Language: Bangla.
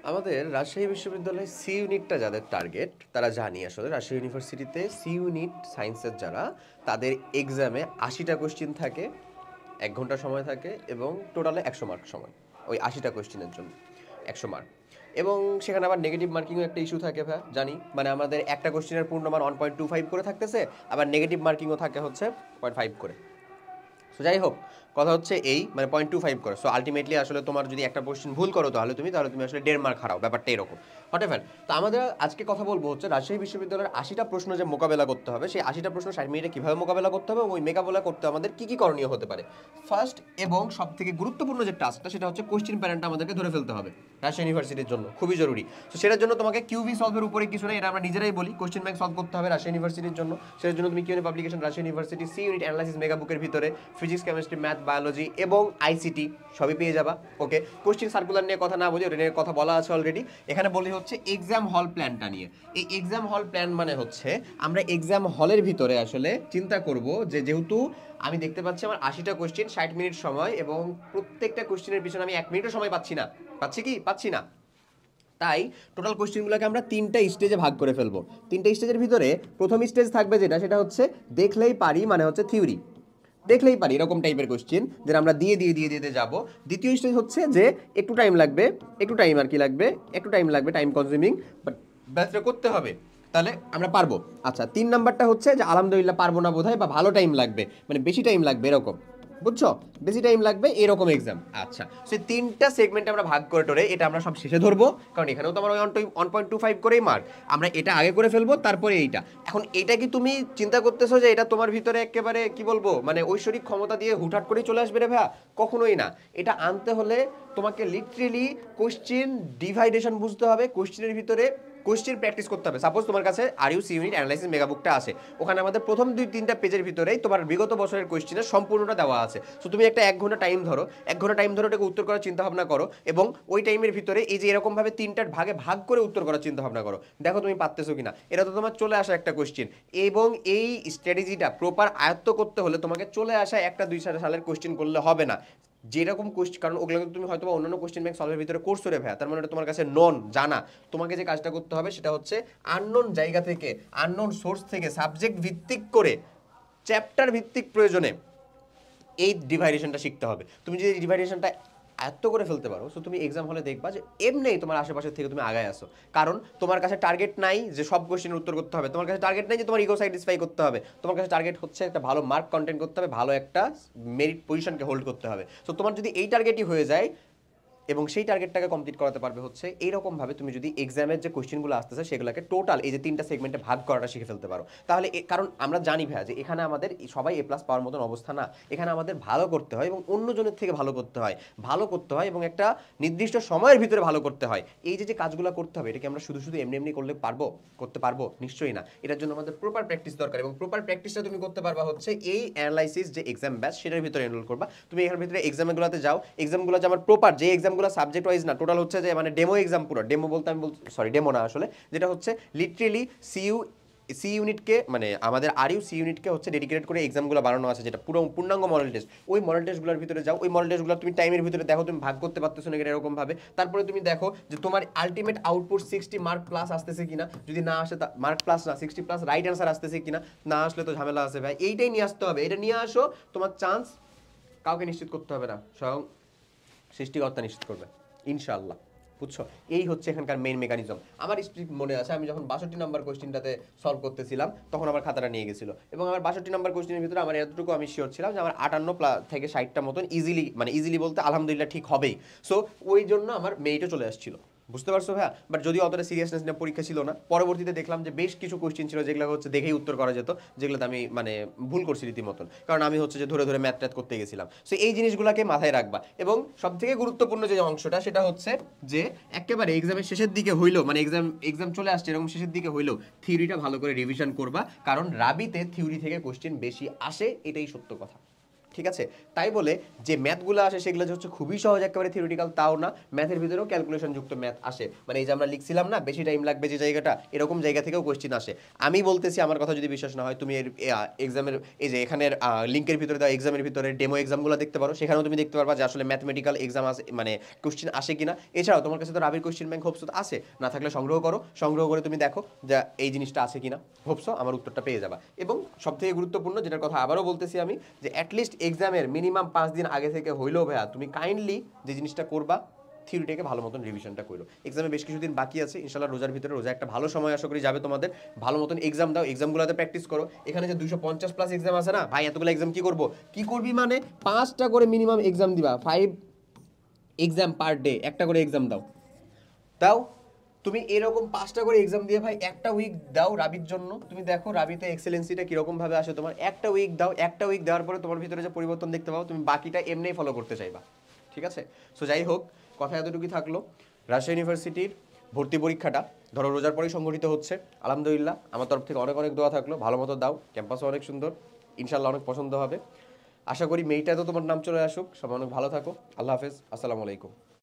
আমাদের রাজশাহী বিশ্ববিদ্যালয়ে সি ইউনিটটা যাদের টার্গেট তারা জানি আসলে রাজশাহী ইউনিভার্সিটিতে সি ইউনিট সায়েন্সের যারা তাদের এক্সামে ৮০টা কোশ্চিন থাকে, ১ ঘন্টা সময় থাকে এবং টোটালে ১০০ মার্ক সময় ওই ৮০টা কোশ্চিনের জন্য ১০০ মার্ক। এবং সেখানে আবার নেগেটিভ মার্কিংও একটা ইস্যু থাকে ভাই, জানি মানে আমাদের একটা কোশ্চিনের পূর্ণ মান 1.25 করে থাকতেছে, আবার নেগেটিভ মার্কিংও থাকে হচ্ছে 0.5 করে। সো যাই হোক, কথা হচ্ছে এই মানে 0.25 করে। সো আলটিমেটলি আসলে তোমার যদি একটা কোশ্চেন ভুল করো তাহলে তুমি আসলে 1.5 মার্ক হারাও, ব্যাপারটা এরকম হটেভার। তো আমাদের আজকে কথা বলবো হচ্ছে রাজশাহী বিশ্ববিদ্যালয়ের ৮০টা প্রশ্ন যে মোকাবেলা করতে হবে, সেই ৮০টা প্রশ্ন 60 মিনিটে কীভাবে মোকাবেলা করতে হবে, ওই মোকাবেলা করতে আমাদের কী কী করণীয় হতে পারে। ফার্স্ট এবং সব থেকে গুরুত্বপূর্ণ যে টাস্কটা সেটা হচ্ছে কোশ্চেন প্যাটার্নটা আমাদেরকে ধরে ফেলতে হবে রাজশাহী ইউনিভার্সিটির জন্য, খুবই জরুরি। তো সেটার জন্য তোমাকে কিউবি সলভের উপরে কিছু নেই, এটা আমরা নিজেরাই বলি, কোশ্চেন ব্যাংক সলভ করতে হবে রাজশাহী ইউনিভার্সিটির জন্য। সেটার জন্য তুমি Q N A publication Rajshahi university C unit analysis mega বুকের ভিতরে ফিজিক্স কেমিস্ট্রি ম্যাথ বায়োলজি এবং আইসিটি সবই পেয়ে যাবা। ওকে, কোশ্চেন সার্কুলার নিয়ে কথা না বলি, ওটা নিয়ে কথা বলা আছে অলরেডি। এখানে বলি হচ্ছে এক্সাম হল প্ল্যানটা নিয়ে। এই এক্সাম হল প্ল্যান মানে হচ্ছে আমরা এক্সাম হলের ভিতরে আসলে চিন্তা করব যে যেহেতু আমি দেখতে পাচ্ছি আমার ৮০টা কোশ্চেন ৬০ মিনিট সময় এবং প্রত্যেকটা কোশ্চেনের পিছনে আমি 1 মিনিটও সময় পাচ্ছি না, পাচ্ছি না। তাই টোটাল কোশ্চেনগুলোকে আমরা 3টা স্টেজে ভাগ করে ফেলবো। 3টা স্টেজের ভিতরে প্রথম স্টেজ থাকবে যেটা, সেটা হচ্ছে দেখলেই পারি, মানে হচ্ছে থিওরি, দেখলেই পারি এরকম টাইপের কোশ্চেন যেটা আমরা দিয়ে যাব। দ্বিতীয় স্টেজ হচ্ছে যে একটু টাইম লাগবে, একটু টাইম লাগবে, টাইম কনজিউমিং, বাট ব্যাচটা করতে হবে, তাহলে আমরা পারবো। আচ্ছা, 3 নাম্বারটা হচ্ছে যে আলহামদুলিল্লাহ পারবো না বোধহয়, বা ভালো টাইম লাগবে, মানে বেশি টাইম লাগবে এরকম, বুঝছো, বেশি টাইম লাগবে এরকম এক্সাম। আচ্ছা, সেই 3টা সেগমেন্টে আমরা ভাগ করে টোরে এটা আমরা সব শেষে ধরবো, কারণ এখানেও তো আমার 1.25 করেই মার্ক, আমরা এটা আগে করে ফেলবো, তারপরে এইটা। এখন এটা কি তুমি চিন্তা করতেছো যে এটা তোমার ভিতরে একেবারে কি বলবো মানে ঐশ্বরিক ক্ষমতা দিয়ে হুটহাট করেই চলে আসবে রে ভাইয়া? কখনোই না। এটা আনতে হলে তোমাকে লিটারেলি কোশ্চেন ডিভাইডেশন বুঝতে হবে, কোশ্চেনের ভিতরে কোশ্চেন প্র্যাকটিস করতে হবে। সাপোজ তোমার কাছে R U C unit analysis মেগাবুকটা আছে, ওখানে আমাদের প্রথম 2-3টা পেজের ভিতরেই তোমার বিগত বছরের কোশ্চেনের সম্পূর্ণটা দেওয়া আছে। সো তুমি একটা 1 ঘন্টা টাইম ধরো, 1 ঘন্টা টাইম ধরে ওটাকে উত্তর করার চিন্তা ভাবনা করো, এবং ওই টাইমের ভিতরে এই যে এরকমভাবে 3টার ভাগে ভাগ করে উত্তর করার চিন্তা ভাবনা করো, দেখো তুমি পারতেছো কিনা। এটা তো তোমার চলে আসা একটা কোশ্চেন, এবং এই স্ট্র্যাটেজিটা প্রপার আয়ত্ত করতে হলে তোমাকে চলে আসা 1-2 সালের কোশ্চেন করলে হবে না, যেরকম কোশ্চেন, কারণ ওগুলো তুমি হয়তো অন্যান্য কোশ্চেন ব্যাংক সলভের ভিতরে করছো রে ভাইয়া, তার মানে তোমার কাছে নন জানা। তোমাকে যে কাজটা করতে হবে সেটা হচ্ছে আননোন জায়গা থেকে, আননোন সোর্স থেকে, সাবজেক্ট ভিত্তিক করে, চ্যাপ্টার ভিত্তিক প্রয়োজনে এই ডিভাইডেশনটা শিখতে হবে। তুমি যদি ডিভাইডেশনটা এত করে ফেলতে পারো, সো তুমি এক্সাম হলে দেখবা যে এমনিই তোমার আশেপাশের থেকে তুমি আগায় আসো, কারণ তোমার কাছে টার্গেট নাই যে সব কোশ্চেনের উত্তর করতে হবে, তোমার কাছে টার্গেট নাই যে তোমার ইগো স্যাটিসফাই করতে হবে, তোমার কাছে টার্গেট হচ্ছে একটা ভালো মার্ক কন্টেন্ট করতে হবে, ভালো একটা মেরিট পজিশনকে হোল্ড করতে হবে। সো তোমার যদি এই টার্গেটই হয়ে যায় এবং সেই টার্গেটটাকে কমপ্লিট করাতে পারবে হচ্ছে এইরকমভাবে, তুমি যদি এক্সামের যে কোশ্চেনগুলো আসতেছে সেগুলোকে টোটাল এই যে 3টা সেগমেন্টে ভাগ করাটা শিখে ফেলতে পারো, তাহলে কারণ আমরা জানি ভাইয়া যে এখানে আমাদের সবাই এ প্লাস পাওয়ার মতন অবস্থা না, এখানে আমাদের ভালো করতে হয় এবং অন্যজনের থেকে ভালো করতে হয় এবং একটা নির্দিষ্ট সময়ের ভিতরে ভালো করতে হয়। এই যে কাজগুলো করতে হবে, এটা কি আমরা শুধু শুধু এমনি এমনি করতে পারবো? নিশ্চয়ই না। এটার জন্য আমাদের প্রপার প্র্যাকটিস দরকার, এবং প্রপার প্র্যাকটিসটা তুমি করতে পারবা হচ্ছে এই অ্যানালাইসিস যে এক্সাম ব্যাচ সেটার ভিতরে এনরোল করবা। তুমি এখানের ভিতরে এক্সামগুলোতে যাও, এক্সামগুলো যে আমার প্রপার যে এক্সামগুলো সাবজেক্ট ওয়াইজ না, টোটাল হচ্ছে যে মানে ডেমো এক্সাম, পুরো ডেমো বলতে আমি সরি ডেমো না আসলে, যেটা হচ্ছে লিটারেলি সি ইউনিটকে মানে আমাদের আর ইউ সি ইউনিটকে হচ্ছে ডেডিকেটেড করে এক্সামগুলো বানানো আছে, যেটা পুরো পূর্ণাঙ্গ মডেল টেস্ট। ওই মডেল টেস্টগুলোর ভিতরে যাও, ওই মডেল টেস্টগুলো তুমি টাইমের ভিতরে দেখো তুমি ভাগ করতে পারতেছো না এরকমভাবে, তারপরে তুমি দেখো যে তোমার আলটিমেট আউটপুট 60 মার্ক প্লাস আসতেছে কিনা, যদি না আসে মার্ক প্লাস না 60 প্লাস রাইট অ্যান্সার আসতেছে কিনা, না আসলে তো ঝামেলা আছে ভাই। এইটাই নিয়ে আসতে হবে, এটা নিয়ে আসো, তোমার চান্স কাউকে নিশ্চিত করতে হবে না, স্বয়ং সৃষ্টিকর্তা নিশ্চিত করবে ইনশাআল্লাহ, বুঝছো। এই হচ্ছে এখানকার মেইন মেকানিজম। আমার স্ট্রিক্ট মনে আছে আমি যখন 62 নম্বর কোশ্চেনটাতে সলভ করতেছিলাম তখন আমার খাতাটা নিয়ে গেছিল, এবং আমার 62 নম্বর কোশ্চেনের ভিতরে আমার এতটুকু আমি শিওর ছিলাম যে আমার 58 থেকে 60টা মতন ইজিলি, মানে ইজিলি বলতে আলহামদুলিল্লাহ ঠিক হবেই। সো ওই জন্য আমার মেরিটও চলে আসছিল, বুঝতে পারছো ভাইয়া। বাট যদি অতটা সিরিয়াসনেস নিয়ে পরীক্ষা ছিল না, পরবর্তীতে দেখলাম যে বেশ কিছু কোশ্চেন ছিল যেগুলো হচ্ছে দেখেই উত্তর করা যেত, যেগুলোতে আমি মানে ভুল করছি রীতিমতন, কারণ আমি হচ্ছে যে ধরে ধরে ম্যাথ ট্যাথ করতে গেছিলাম। সো এই জিনিসগুলোকে মাথায় রাখবা, এবং সবথেকে গুরুত্বপূর্ণ যে অংশটা সেটা হচ্ছে যে একেবারে এক্সামের শেষের দিকে হইলো, মানে এক্সাম চলে আসছে এরকম শেষের দিকে হইলেও থিওরিটা ভালো করে রিভিশন করবা, কারণ রাবিতে থিওরি থেকে কোশ্চেন বেশি আসে, এটাই সত্য কথা। ঠিক আছে? তাই বলে যে ম্যাথগুলো আসে সেগুলো যে হচ্ছে খুবই সহজ একেবারে থিওরিটিক্যাল তাও না, ম্যাথের ভিতরেও ক্যালকুলেশন যুক্ত ম্যাথ আসে। মানে এই যে আমরা লিখছিলাম না বেশি টাইম লাগবে যে জায়গাটা, এরকম জায়গা থেকেও কোশ্চেন আসে। আমি বলতেছি, আমার কথা যদি বিশ্বাস না হয় তুমি এর এক্সামের এই যে এখানের লিঙ্কের ভিতরে দেওয়া এক্সামের ভিতরে ডেমো এক্সামগুলো দেখতে পারো, সেখানেও তুমি দেখতে পারবা যে আসলে ম্যাথমেটিক্যাল এক্সাম আসে মানে কোশ্চেন আসে কিনা। এছাড়াও তোমার কাছে তো রাবির কোশ্চেন ব্যাংক হোপসো আছে, না থাকলে সংগ্রহ করো, সংগ্রহ করে তুমি দেখো যে এই জিনিসটা আছে কিনা, হোপসো আমার উত্তরটা পেয়ে যাবা। এবং সবথেকে গুরুত্বপূর্ণ যেটার কথা আবারও বলতেছি আমি, যে অ্যাটলিস্ট এক্সামের মিনিমাম 5 দিন আগে থেকে হইলেও ভাইয়া তুমি কাইন্ডলি যে জিনিসটা করবা থিওরিটাকে ভালো মতন রিভিশনটা করো। এক্সামে বেশ কিছুদিন বাকি আছে, ইনশাল্লাহ রোজার ভিতরে, রোজা একটা ভালো সময় আশা করি যাবে তোমাদের, ভালো মতন এক্সাম দাও, এক্সামগুলোতে প্র্যাকটিস করো। এখানে যে 250+ এক্সাম আছে না ভাই, এতগুলো এক্সাম কি করবো, কি করবি মানে 5টা করে মিনিমাম এক্সাম দিবা, 5 এক্সাম পার ডে, একটা করে এক্সাম দাও। দাও তুমি এরকম 5টা করে এক্সাম দিয়ে ভাই একটা উইক দাও রাবির জন্য, তুমি দেখো রাবিতে এক্সেলেন্সিটা কিরকম ভাবে আসে তোমার। একটা উইক দাও, একটা উইক দেওয়ার পরে তোমার ভিতরে যে পরিবর্তন দেখতে পাও, তুমি বাকিটা এমনিই ফলো করতে চাইবা। ঠিক আছে? সো যাই হোক, কথা এতটুকুই থাকলো। রাজশাহী ইউনিভার্সিটির ভর্তি পরীক্ষাটা ধরো রোজার পরেই সংগঠিত হচ্ছে, আলহামদুলিল্লাহ আমার তরফ থেকে অনেক অনেক দোয়া থাকলো, ভালো মতো দাও, ক্যাম্পাসও অনেক সুন্দর, ইনশাল্লাহ অনেক পছন্দ হবে। আশা করি মেইটাতেও তোমার নাম চলে আসুক। সবাই অনেক ভালো থাকো, আল্লাহ হাফেজ, আসসালামু আলাইকুম।